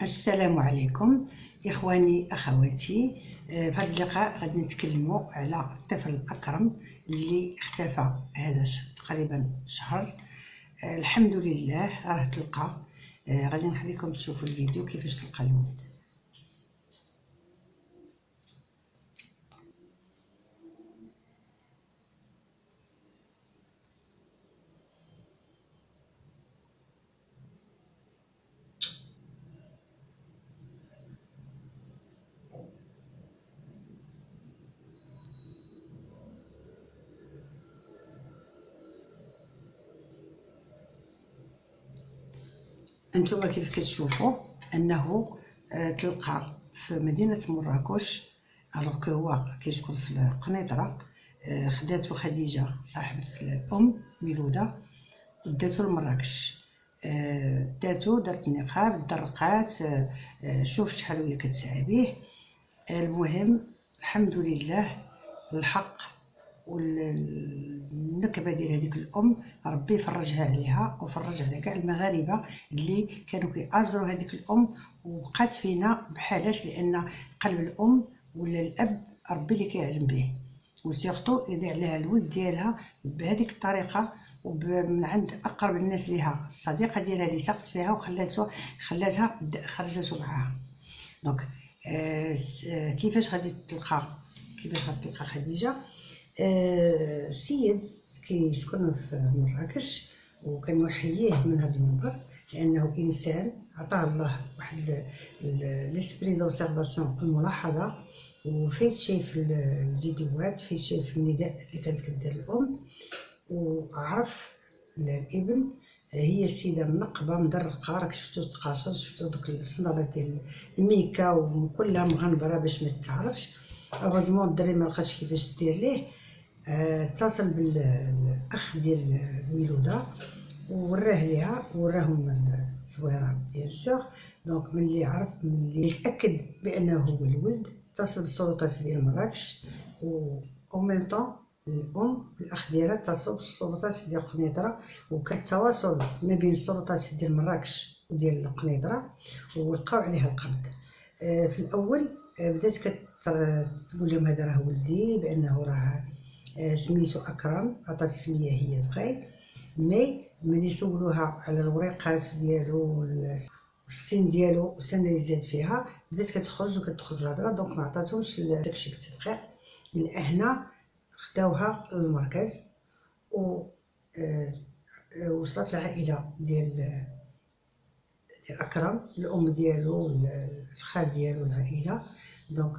السلام عليكم اخواني اخواتي. في هذا اللقاء غادي نتكلموا على الطفل الاكرم اللي اختفى هذا تقريبا شهر. الحمد لله راه تلقى. غادي نخليكم تشوفوا الفيديو كيفاش تلقى الولد. انتم كيف كتشوفوا انه تلقى في مدينه مراكش، الوغ كو هو كيسكن في القنيطره. خداتو خديجه صاحبه الام ميلوده وداتو لمراكش. داتو دارت النقاب درقات. شوف شحال وهي كتسعى بيه. المهم الحمد لله الحق والنكبه ديال هذيك الام ربي فرجها عليها وفرج على كاع المغاربه اللي كانوا كيأزروا هذيك الام، وبقات فينا بحالاش لان قلب الام ولا الاب ربي اللي كيعلم به، وسيرتو يدير عليها الولد ديالها بهذيك الطريقه ومن عند اقرب الناس ليها، الصديقه ديالها اللي ثقت فيها خلاتها خرجته معاها. دونك كيفاش غادي تلقى خديجه؟ سيد كيسكن في مراكش، وكنحييه من هذا المنبر لانه انسان عطاه الله واحد ليسبري دوبسيرفاسيون، الملاحظه، وفايت شي في الفيديوهات، فايت شي في النداء اللي كانت كدير الام، وعرف الابن. هي السيده منقبه مدرقه، راك شفتو تقاشر، شفتو دوك الصندالات ديال الميكا وكلها مغنبره باش ما تتعرفش. اوغوزمون الدري ما لقاش كيفاش دير ليه. اتصل بالاخ ديال ميلوده ووراه ليها، وراهم التصويره بيان سور. دونك ملي عرف، ملي تاكد بانه هو الولد، اتصل بالسلطات ديال مراكش، و ميم طون الام الاخ ديالها اتصلوا بالسلطات ديال قنيطره، وكان التواصل ما بين السلطات ديال مراكش وديال قنيطره، ولقاو عليها القبض. في الاول بدات كتقول لهم هذا راه ولدي، بانه راه سميتو اكرم، عطات السميه هي فغي. مي ملي سولوها على الوريقات ديالو والسن ديالو والسنه اللي زاد فيها، بدات كتخرج وكتدخل في الهضره. دونك ما عطاتهمش داكشي بالتدقيق. هنا خداوها للمركز، و وصلت العائله ديال اكرم، الام ديالو الخال ديالو العائله. دونك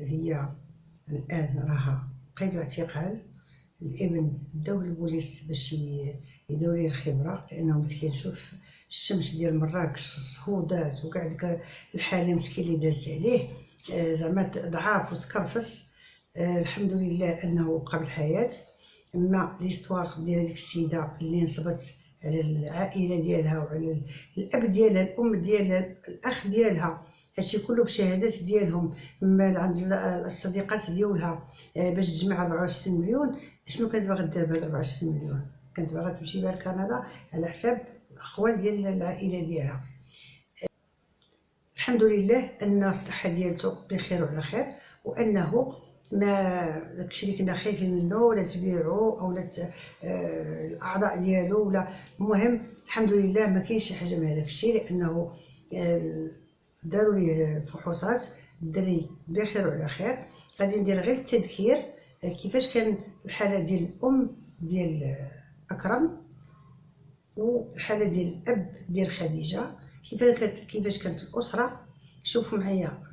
هي الان راها قيد الاعتقال. الابن داوه للبوليس باش يديروا ليه الخبره، لانه مسكين شوف الشمس ديال مراكش، الصهودات وكاع ديك الحاله مسكين اللي داز عليه. زعما ضعاف وتكرفس. الحمد لله انه بقى بالحياه. اما ليستواغ ديال هذيك السيده اللي نصبت على العائله ديالها وعلى الاب ديالها، الام ديالها، الاخ ديالها، هادشي كله بشهادات ديالهم من عند الصديقات ديالها، باش تجمع 24 مليون. شنو كانت باغا دير بهاد 24 مليون؟ كانت باغا تمشي بها لكندا على حساب الاخوال ديال العائله ديالها. الحمد لله ان الصحه ديالته بخير وعلى خير، وانه ما داكشي اللي كنا خايفين منه ولا تبيعو او لا الاعضاء ديالو ولا. المهم الحمد لله ما كاينش شي حاجه من هذاك الشيء، لانه داروا ليه فحوصات. الدري بخير وعلى خير. غادي ندير غير التذكير كيفاش كان الحاله ديال الام ديال اكرم والحاله ديال الاب ديال خديجه، كيفاش كانت الاسره. شوفوا معايا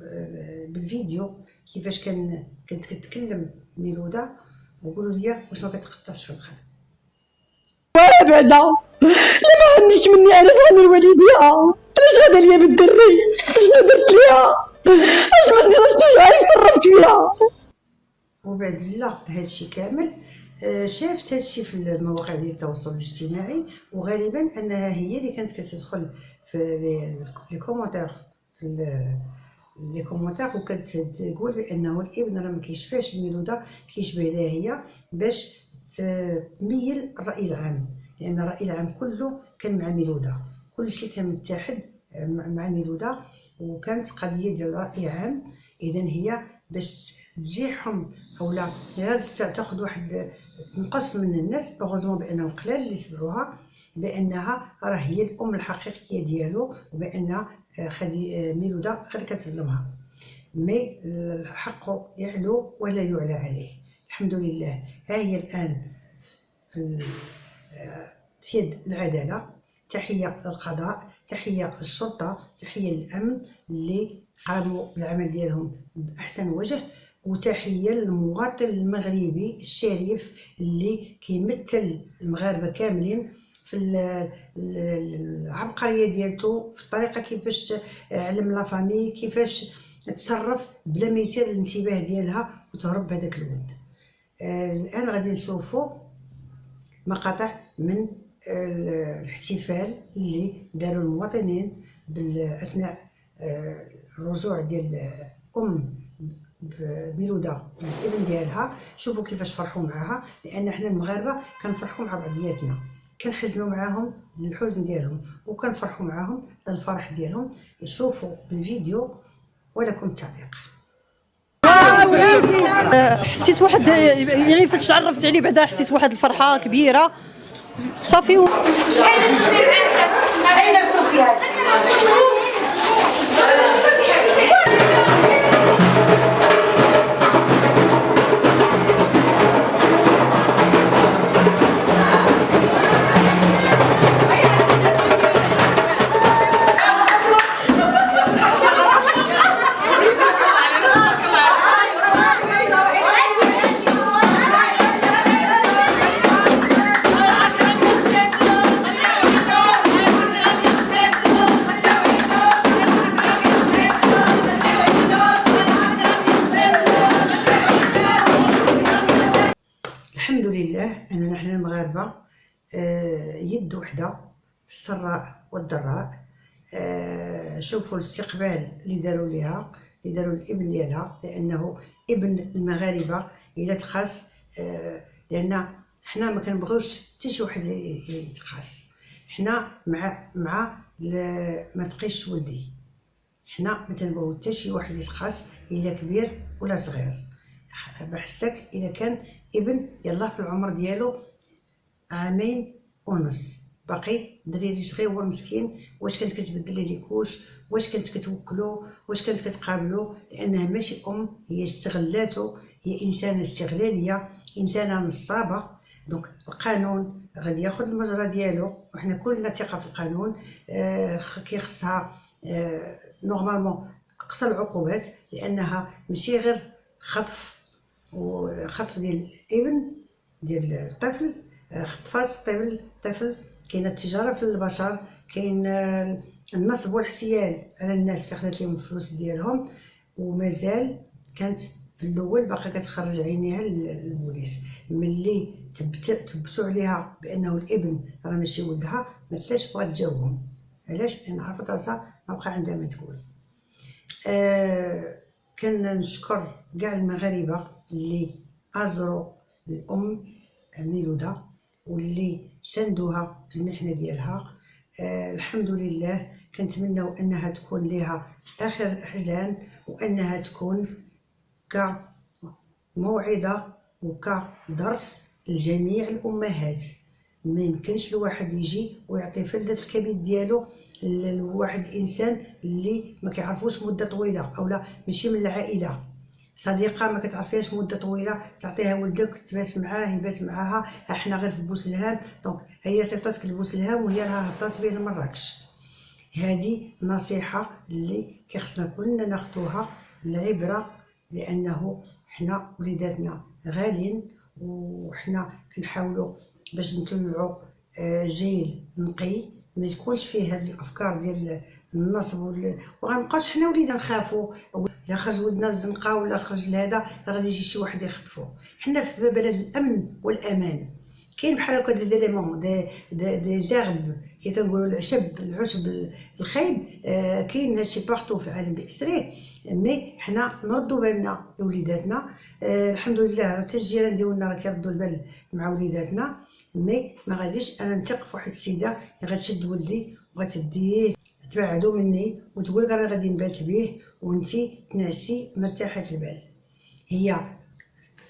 بالفيديو كيفاش كانت كتكلم ميلوده، وقولوا لي واش ما كتقطعش في القلب. بعدا لا ما عنديش مني انا زعما الوالديه، علاش غادا ليا بالدري؟ شنو درت ليها؟ اش ما نديرش عارف صرفت فيها. وبعد لا هادشي كامل شافت هادشي في المواقع ديال التواصل الاجتماعي، وغالبا انها هي اللي كانت كتدخل في لي كومونتير، في لي كومونتير، وكانت تقول بانه الابن راه ما كيشبهش ميلوده، كيشبه لها هي، باش تميل الراي العام، لان الراي العام كله كان مع ميلوده، كلشي كان متحد مع ميلوده، وكانت قضيه ديال راي عام. اذا هي باش تزيحهم اولا غير تاخذ واحد تنقص من الناس. اوغوزمون بانهم قلال اللي تبعوها، بانها راه هي الام الحقيقيه ديالو، وبان ميلوده غير كتظلمها. مي الحق يعلو ولا يعلى عليه. الحمد لله ها هي الان في يد العداله. تحيه للقضاء، تحيه للشرطه، تحيه للامن اللي قاموا بالعمل ديالهم باحسن وجه، وتحيه للمواطن المغربي الشريف اللي كيمثل المغاربه كاملين في العبقريه ديالته، في الطريقه كيفاش علم لا فامي، كيفاش تصرف بلا ما يثير الانتباه ديالها وتهرب بهذاك الولد. الان غادي نشوفوا مقاطع من الاحتفال اللي داروا المواطنين اثناء الرجوع ديال ميلوده الابن ديالها. شوفوا كيفاش فرحوا معاها، لان حنا المغاربه كنفرحوا مع بعضياتنا، كنحزنوا معاهم للحزن ديالهم وكنفرحوا معاهم للفرح ديالهم. شوفوا بالفيديو ولكم التعليق. حسيت واحد يعني فاش تعرفت عليه بعدا حسيت واحد الفرحه كبيره صافي. أين سفيان؟ الحمد لله أننا نحن المغاربة يد وحدة في السراء والضراء. شوفوا الاستقبال اللي داروا ليها، اللي داروا الابن ديالها، لأنه ابن المغاربة إلا تقاس. لأن حنا ما كنبغيوش حتى شي واحد يتقاس. حنا مع ما تقيش ولدي، حنا ما تنبغيو حتى شي واحد يتقاس، إلا كبير ولا صغير. بحسك إذا كان ابن يلاه في العمر ديالو 2.5 عام، باقي دريري صغير هو مسكين، واش كانت كتبدل ليه كوش، واش كانت كتوكلو، واش كانت كتقابلو؟ لانها ماشي هي استغلاتو، هي انسانه استغلاليه، انسانه نصابه. دونك القانون غادي ياخذ المجرى ديالو، وحنا كلنا ثقه في القانون. كيخصها نورمالمون اقصى العقوبات، لانها ماشي غير خطف، وخطف ديال الابن ديال الطفل، خطفات الطفل. كاينه التجاره في البشر، كاين النصب والاحتيال على الناس اللي خدات لهم الفلوس ديالهم، ومازال كانت في الاول باقا كتخرج عينيها للبوليس. ملي تبتوا عليها بانه الابن راه ماشي ولدها، ما تلاش بغات تجاوبهم. علاش؟ لان عرفت راسها ما بقى عندها ما تقول. كنشكر كاع المغاربه اللي ازروا الام ميلوده واللي ساندوها في المحنه ديالها. الحمد لله. كنتمناو انها تكون لها اخر الاحزان، وانها تكون كموعظه وكدرس لجميع الامهات. ما يمكنش الواحد يجي ويعطي فلذة الكبد ديالو لواحد الانسان اللي ما كيعرفوش مده طويله، اولا ماشي من العائله، صديقه ما كتعرفيهاش مده طويله، تعطيها ولدك تبات معاه يبات معاها. احنا غير في بوسلهام، دونك هي صيفطاتك لبوسلهام وهي راه هبطات بيه لمراكش. هذه نصيحه اللي كيخصنا كلنا ناخذوها العبره، لانه حنا وليداتنا غاليين، وحنا كنحاولوا باش نطلعوا جيل نقي ما يكونش فيه هذه الافكار ديال النصب وغنبقاوش حنا وليدنا نخافوا الا خرج ولدنا الزنقه ولا خرج لهذا غادي يجي شي واحد يخطفو. حنا في بلد الامن والامان. كاين بحال هكا دي زيليمون دي زيرب كي كنقولوا العشب الخايب. كاين هادشي بارتو في العالم باسره، مي حنا نردوا بالنا لوليداتنا. الحمد لله راه حتى الجيران ديالنا راه كيردوا البال مع وليداتنا. مي ما غاديش انا نثق في واحد السيده اللي غتشد ولدي وغتديه تبعدوا مني وتقول لك انا غادي نبات به وانتي تنعسي مرتاحه البال. هي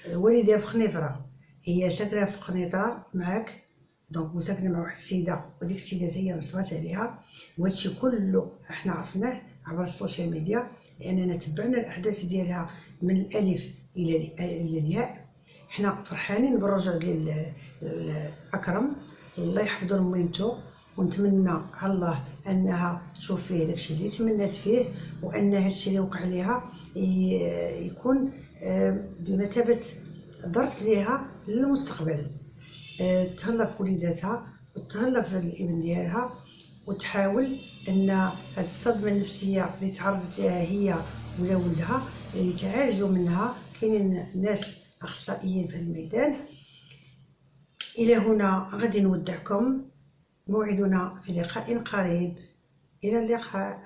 الوالده في خنيفره، هي ساكنه في قنيطره معاك دونك، وساكنه مع واحد السيده، وديك السيده هي نصبات عليها، وهادشي كله احنا عرفناه عبر السوشيال ميديا لاننا تبعنا الاحداث ديالها من الالف الى الياء. حنا فرحانين بالرجوع ديال اكرم، الله يحفظو لميمتو، ونتمنى على الله انها تشوف فيه داكشي اللي تمنات فيه، وان هادشي اللي وقع ليها يكون بمثابه درس ليها للمستقبل. تهلا في وليداتها وتهلا في الابن ديالها، وتحاول ان هاد الصدمه النفسيه اللي تعرضت لها هي ولا ولدها يتعالجوا منها. كاينين ناس اخصائيين في الميدان. الى هنا غادي نودعكم، موعدنا في لقاء قريب، الى اللقاء.